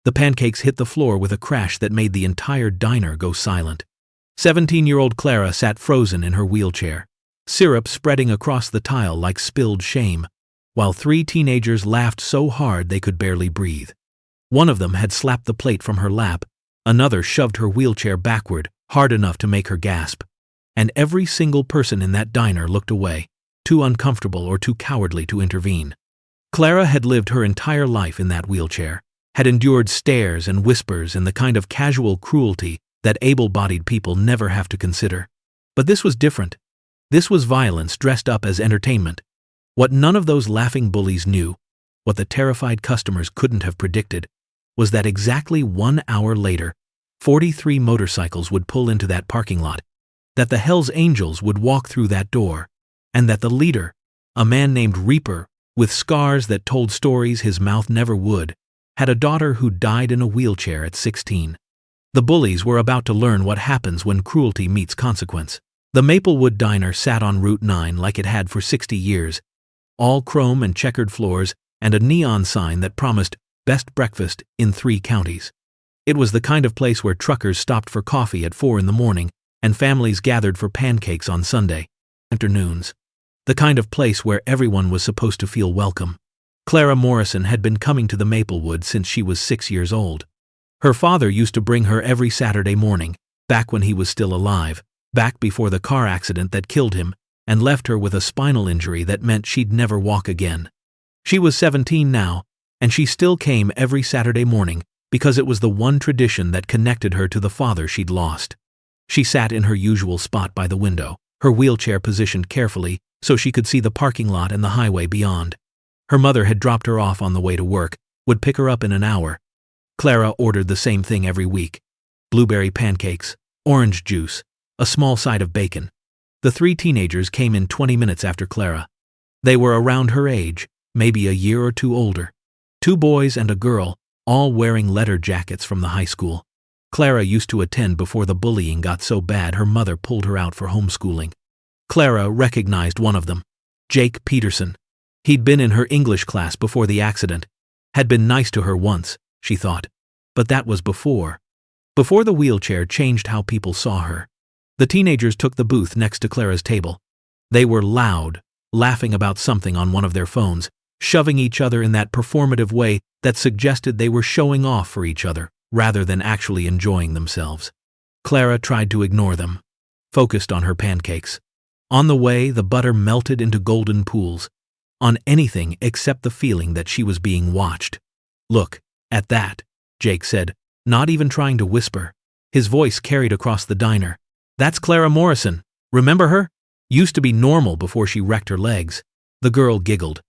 The pancakes hit the floor with a crash that made the entire diner go silent. 17-year-old Clara sat frozen in her wheelchair, syrup spreading across the tile like spilled shame, while 3 teenagers laughed so hard they could barely breathe. One of them had slapped the plate from her lap, another shoved her wheelchair backward, hard enough to make her gasp. And every single person in that diner looked away, too uncomfortable or too cowardly to intervene. Clara had lived her entire life in that wheelchair, had endured stares and whispers and the kind of casual cruelty that able-bodied people never have to consider. But this was different. This was violence dressed up as entertainment. What none of those laughing bullies knew, what the terrified customers couldn't have predicted, was that exactly 1 hour later, 43 motorcycles would pull into that parking lot, that the Hells Angels would walk through that door, and that the leader, a man named Reaper, with scars that told stories his mouth never would, had a daughter who died in a wheelchair at 16. The bullies were about to learn what happens when cruelty meets consequence. The Maplewood Diner sat on Route 9 like it had for 60 years, all chrome and checkered floors and a neon sign that promised best breakfast in 3 counties. It was the kind of place where truckers stopped for coffee at 4 in the morning and families gathered for pancakes on Sunday afternoons. The kind of place where everyone was supposed to feel welcome. Clara Morrison had been coming to the Maplewood since she was 6 years old. Her father used to bring her every Saturday morning, back when he was still alive, back before the car accident that killed him and left her with a spinal injury that meant she'd never walk again. She was 17 now, and she still came every Saturday morning because it was the one tradition that connected her to the father she'd lost. She sat in her usual spot by the window, her wheelchair positioned carefully so she could see the parking lot and the highway beyond. Her mother had dropped her off on the way to work, would pick her up in an hour. Clara ordered the same thing every week: blueberry pancakes, orange juice, a small side of bacon. The 3 teenagers came in 20 minutes after Clara. They were around her age, maybe a year or 2 older. 2 boys and a girl, all wearing leather jackets from the high school. Clara used to attend before the bullying got so bad her mother pulled her out for homeschooling. Clara recognized one of them, Jake Peterson. He'd been in her English class before the accident. Had been nice to her once, she thought. But that was before the wheelchair changed how people saw her. The teenagers took the booth next to Clara's table. They were loud, laughing about something on one of their phones, shoving each other in that performative way that suggested they were showing off for each other, rather than actually enjoying themselves. Clara tried to ignore them, focused on her pancakes. On the way, the butter melted into golden pools, on anything except the feeling that she was being watched. "Look at that," Jake said, not even trying to whisper. His voice carried across the diner. "That's Clara Morrison. Remember her? Used to be normal before she wrecked her legs." The girl giggled.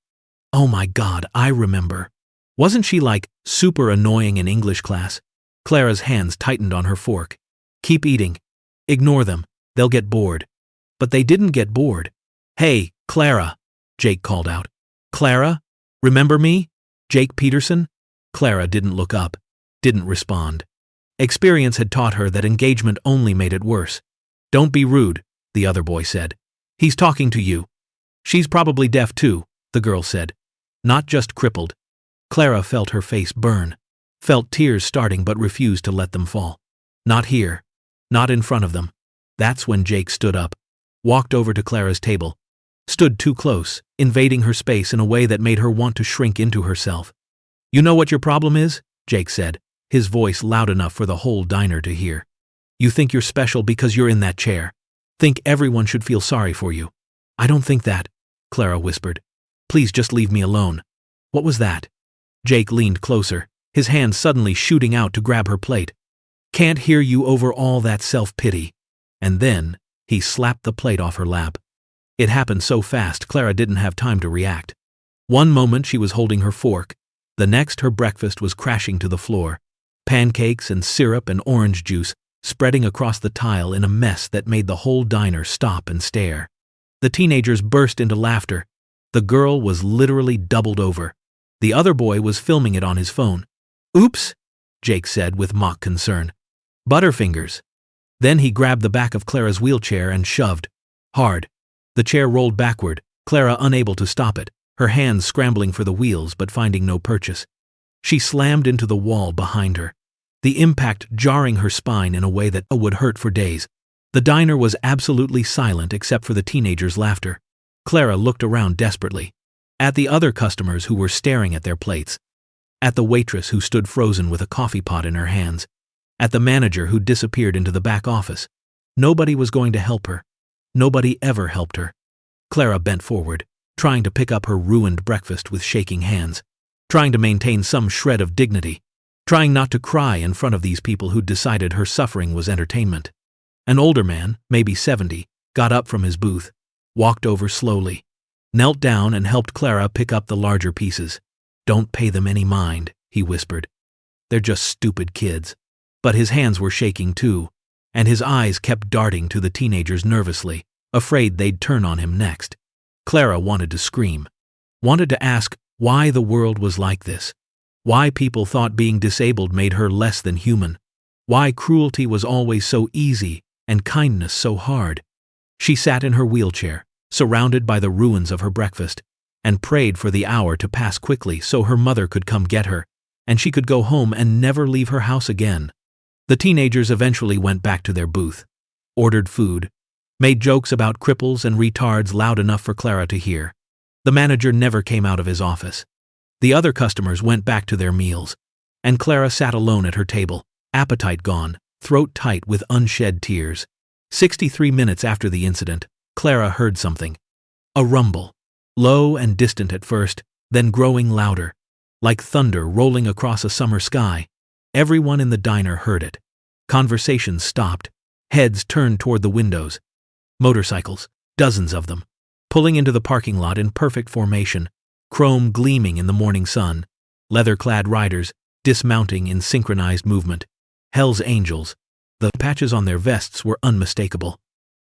"Oh my God, I remember. Wasn't she like super annoying in English class?" Clara's hands tightened on her fork. "Keep eating. Ignore them. They'll get bored." But they didn't get bored. "Hey, Clara," Jake called out. "Clara? Remember me? Jake Peterson?" Clara didn't look up, didn't respond. Experience had taught her that engagement only made it worse. "Don't be rude," the other boy said. "He's talking to you." "She's probably deaf too," the girl said. "Not just crippled." Clara felt her face burn, felt tears starting but refused to let them fall. Not here. Not in front of them. That's when Jake stood up, walked over to Clara's table, stood too close, invading her space in a way that made her want to shrink into herself. "You know what your problem is?" Jake said, his voice loud enough for the whole diner to hear. "You think you're special because you're in that chair. Think everyone should feel sorry for you." "I don't think that," Clara whispered. "Please just leave me alone." "What was that?" Jake leaned closer, his hand suddenly shooting out to grab her plate. "Can't hear you over all that self-pity." And then, he slapped the plate off her lap. It happened so fast Clara didn't have time to react. One moment she was holding her fork, the next her breakfast was crashing to the floor. Pancakes and syrup and orange juice spreading across the tile in a mess that made the whole diner stop and stare. The teenagers burst into laughter. The girl was literally doubled over. The other boy was filming it on his phone. "Oops," Jake said with mock concern. "Butterfingers." Then he grabbed the back of Clara's wheelchair and shoved. Hard. The chair rolled backward, Clara unable to stop it, her hands scrambling for the wheels but finding no purchase. She slammed into the wall behind her, the impact jarring her spine in a way that would hurt for days. The diner was absolutely silent except for the teenagers' laughter. Clara looked around desperately. At the other customers who were staring at their plates. At the waitress who stood frozen with a coffee pot in her hands. At the manager who disappeared into the back office. Nobody was going to help her. Nobody ever helped her. Clara bent forward, trying to pick up her ruined breakfast with shaking hands, trying to maintain some shred of dignity, trying not to cry in front of these people who'd decided her suffering was entertainment. An older man, maybe 70, got up from his booth, walked over slowly, knelt down and helped Clara pick up the larger pieces. "Don't pay them any mind," he whispered. "They're just stupid kids." But his hands were shaking too, and his eyes kept darting to the teenagers nervously, afraid they'd turn on him next. Clara wanted to scream, wanted to ask why the world was like this, why people thought being disabled made her less than human, why cruelty was always so easy and kindness so hard. She sat in her wheelchair, surrounded by the ruins of her breakfast, and prayed for the hour to pass quickly so her mother could come get her, and she could go home and never leave her house again. The teenagers eventually went back to their booth, ordered food, made jokes about cripples and retards loud enough for Clara to hear. The manager never came out of his office. The other customers went back to their meals, and Clara sat alone at her table, appetite gone, throat tight with unshed tears. 63 minutes after the incident, Clara heard something. A rumble, low and distant at first, then growing louder, like thunder rolling across a summer sky. Everyone in the diner heard it. Conversations stopped, heads turned toward the windows. Motorcycles, dozens of them, pulling into the parking lot in perfect formation, chrome gleaming in the morning sun, leather-clad riders dismounting in synchronized movement. HELLS angels. The patches on their vests were unmistakable.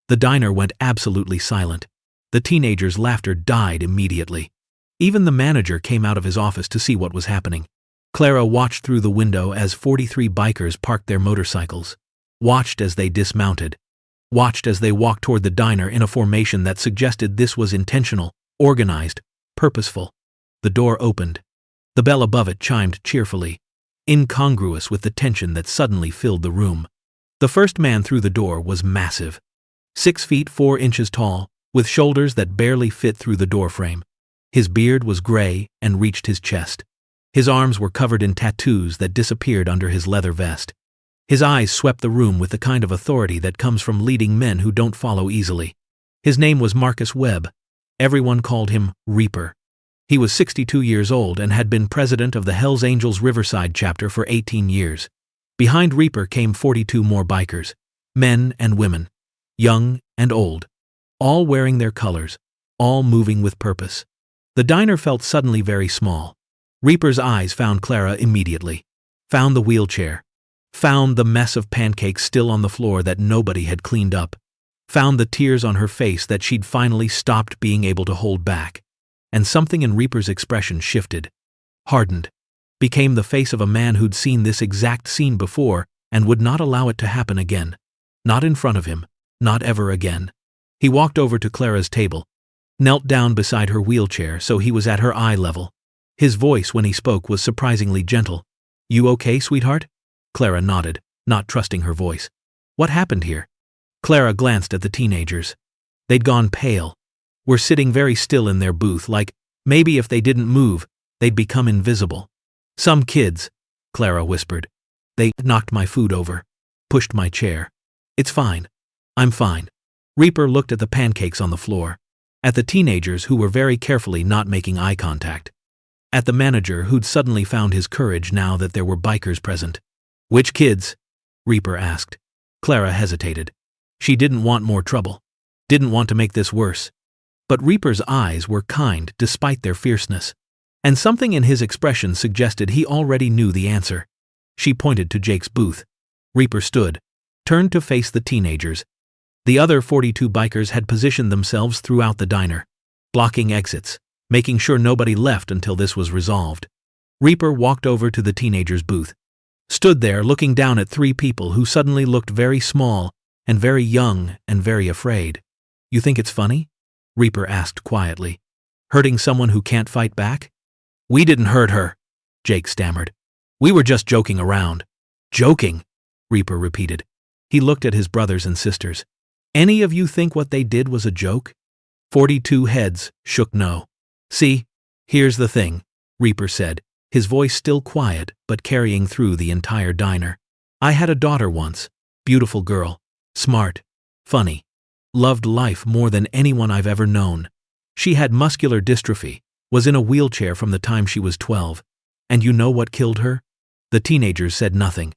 The diner went absolutely silent. The teenagers' laughter died immediately. Even the manager came out of his office to see what was happening. Clara watched through the window as 43 bikers parked their motorcycles, watched as they dismounted, watched as they walked toward the diner in a formation that suggested this was intentional, organized, purposeful. The door opened. The bell above it chimed cheerfully, incongruous with the tension that suddenly filled the room. The first man through the door was massive, 6 feet 4 inches tall, with shoulders that barely fit through the doorframe. His beard was gray and reached his chest. His arms were covered in tattoos that disappeared under his leather vest. His eyes swept the room with the kind of authority that comes from leading men who don't follow easily. His name was Marcus Webb. Everyone called him Reaper. He was 62 years old and had been president of the Hells Angels Riverside chapter for 18 years. Behind Reaper came 42 more bikers, men and women, young and old, all wearing their colors, all moving with purpose. The diner felt suddenly very small. Reaper's eyes found Clara immediately, found the wheelchair, found the mess of pancakes still on the floor that nobody had cleaned up, found the tears on her face that she'd finally stopped being able to hold back. And something in Reaper's expression shifted, hardened, became the face of a man who'd seen this exact scene before and would not allow it to happen again. Not in front of him, not ever again. He walked over to Clara's table, knelt down beside her wheelchair so he was at her eye level. His voice when he spoke was surprisingly gentle. "You okay, sweetheart?" Clara nodded, not trusting her voice. "What happened here?" Clara glanced at the teenagers. They'd gone pale, were sitting very still in their booth like maybe if they didn't move, they'd become invisible. "Some kids," Clara whispered. "They knocked my food over, pushed my chair. It's fine. I'm fine." Reaper looked at the pancakes on the floor, at the teenagers who were very carefully not making eye contact, at the manager who'd suddenly found his courage now that there were bikers present. "Which kids?" Reaper asked. Clara hesitated. She didn't want more trouble, didn't want to make this worse. But Reaper's eyes were kind despite their fierceness, and something in his expression suggested he already knew the answer. She pointed to Jake's booth. Reaper stood, turned to face the teenagers. The other 42 bikers had positioned themselves throughout the diner, blocking exits, making sure nobody left until this was resolved. Reaper walked over to the teenagers' booth, stood there looking down at 3 people who suddenly looked very small and very young and very afraid. "You think it's funny?" Reaper asked quietly. "Hurting someone who can't fight back?" "We didn't hurt her," Jake stammered. "We were just joking around." "Joking?" Reaper repeated. He looked at his brothers and sisters. "Any of you think what they did was a joke?" 42 heads shook no. "See, here's the thing," Reaper said, his voice still quiet but carrying through the entire diner. "I had a daughter once. Beautiful girl. Smart. Funny. Loved life more than anyone I've ever known. She had muscular dystrophy, was in a wheelchair from the time she was 12. And you know what killed her?" The teenagers said nothing.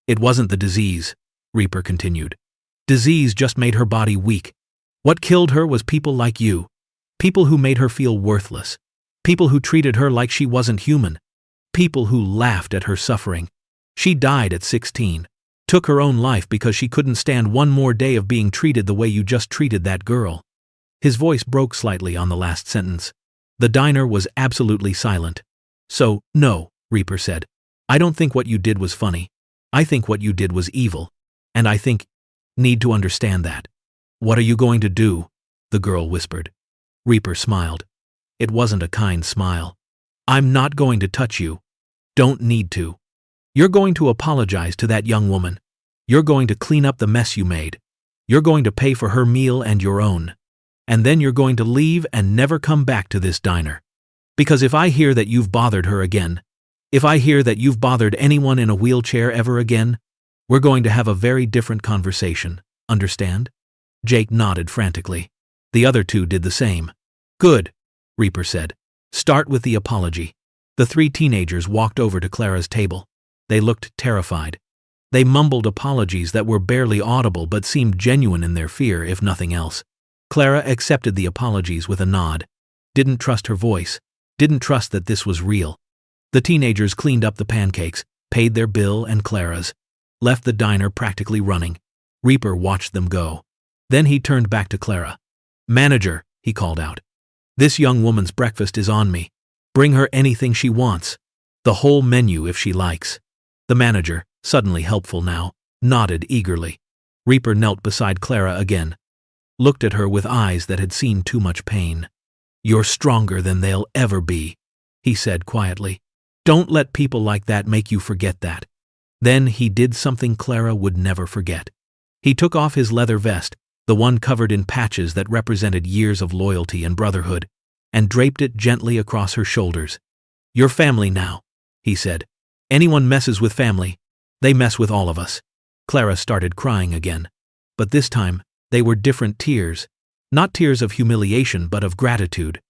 "It wasn't the disease," Reaper continued. "Disease just made her body weak. What killed her was people like you. People who made her feel worthless. People who treated her like she wasn't human. People who laughed at her suffering. She died at 16. Took her own life because she couldn't stand one more day of being treated the way you just treated that girl." His voice broke slightly on the last sentence. The diner was absolutely silent. "So, no," Reaper said. "I don't think what you did was funny. I think what you did was evil. And I think need to understand that." "What are you going to do?" the girl whispered. Reaper smiled. It wasn't a kind smile. "I'm not going to touch you. Don't need to. You're going to apologize to that young woman. You're going to clean up the mess you made. You're going to pay for her meal and your own. And then you're going to leave and never come back to this diner. Because if I hear that you've bothered her again, if I hear that you've bothered anyone in a wheelchair ever again, we're going to have a very different conversation. Understand?" Jake nodded frantically. The other two did the same. "Good," Reaper said. "Start with the apology." The three teenagers walked over to Clara's table. They looked terrified. They mumbled apologies that were barely audible but seemed genuine in their fear, if nothing else. Clara accepted the apologies with a nod. Didn't trust her voice. Didn't trust that this was real. The teenagers cleaned up the pancakes, paid their bill and Clara's. Left the diner practically running. Reaper watched them go. Then he turned back to Clara. "Manager," he called out. "This young woman's breakfast is on me. Bring her anything she wants. The whole menu if she likes." The manager, suddenly helpful now, nodded eagerly. Reaper knelt beside Clara again. Looked at her with eyes that had seen too much pain. "You're stronger than they'll ever be," he said quietly. "Don't let people like that make you forget that." Then he did something Clara would never forget. He took off his leather vest, the one covered in patches that represented years of loyalty and brotherhood, and draped it gently across her shoulders. "You're family now," he said. "Anyone messes with family, they mess with all of us." Clara started crying again. But this time, they were different tears. Not tears of humiliation but of gratitude,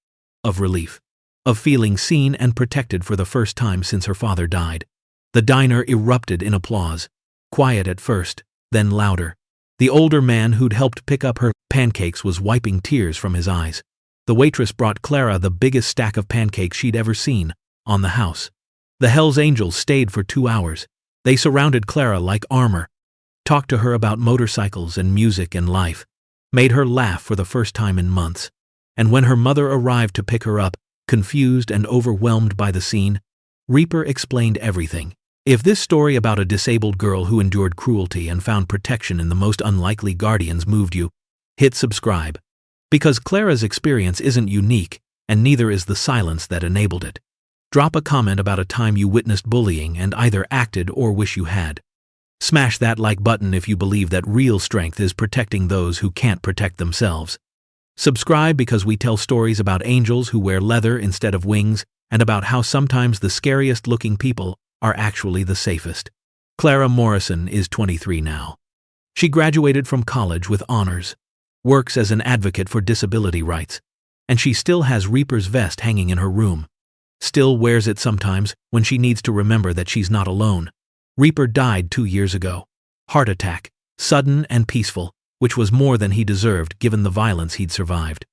of relief, of feeling seen and protected for the first time since her father died. The diner erupted in applause, quiet at first, then louder. The older man who'd helped pick up her pancakes was wiping tears from his eyes. The waitress brought Clara the biggest stack of pancakes she'd ever seen, on the house. The Hells Angels stayed for 2 hours. They surrounded Clara like armor, talked to her about motorcycles and music and life, made her laugh for the first time in months. And when her mother arrived to pick her up, confused and overwhelmed by the scene, Reaper explained everything. If this story about a disabled girl who endured cruelty and found protection in the most unlikely guardians moved you, hit subscribe. Because Clara's experience isn't unique, and neither is the silence that enabled it. Drop a comment about a time you witnessed bullying and either acted or wish you had. Smash that like button if you believe that real strength is protecting those who can't protect themselves. Subscribe because we tell stories about angels who wear leather instead of wings, and about how sometimes the scariest looking people are actually the safest. Clara Morrison is 23 now. She graduated from college with honors, works as an advocate for disability rights, and she still has Reaper's vest hanging in her room. Still wears it sometimes when she needs to remember that she's not alone. Reaper died 2 years ago. Heart attack, sudden and peaceful, which was more than he deserved given the violence he'd survived.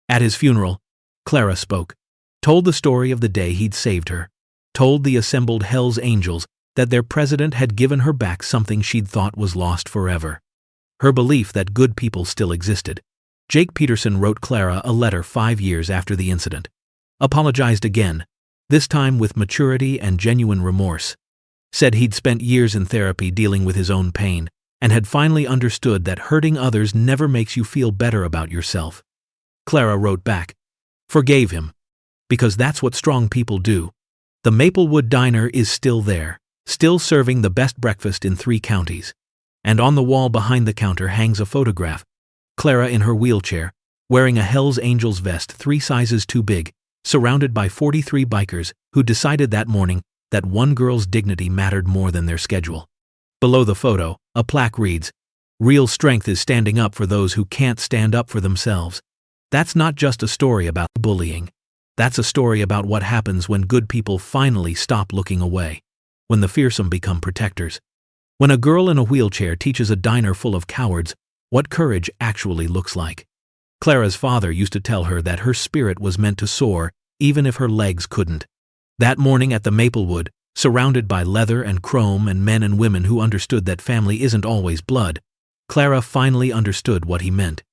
At his funeral, Clara spoke, told the story of the day he'd saved her, told the assembled Hells Angels that their president had given her back something she'd thought was lost forever. Her belief that good people still existed. Jake Peterson wrote Clara a letter 5 years after the incident. Apologized again, this time with maturity and genuine remorse. Said he'd spent years in therapy dealing with his own pain, and had finally understood that hurting others never makes you feel better about yourself. Clara wrote back, forgave him, because that's what strong people do. The Maplewood Diner is still there, still serving the best breakfast in 3 counties. And on the wall behind the counter hangs a photograph. Clara in her wheelchair, wearing a Hells Angels vest 3 sizes too big, surrounded by 43 bikers who decided that morning that one girl's dignity mattered more than their schedule. Below the photo, a plaque reads, "Real strength is standing up for those who can't stand up for themselves." That's not just a story about bullying. That's a story about what happens when good people finally stop looking away, when the fearsome become protectors. When a girl in a wheelchair teaches a diner full of cowards what courage actually looks like. Clara's father used to tell her that her spirit was meant to soar even if her legs couldn't. That morning at the Maplewood, surrounded by leather and chrome and men and women who understood that family isn't always blood, Clara finally understood what he meant.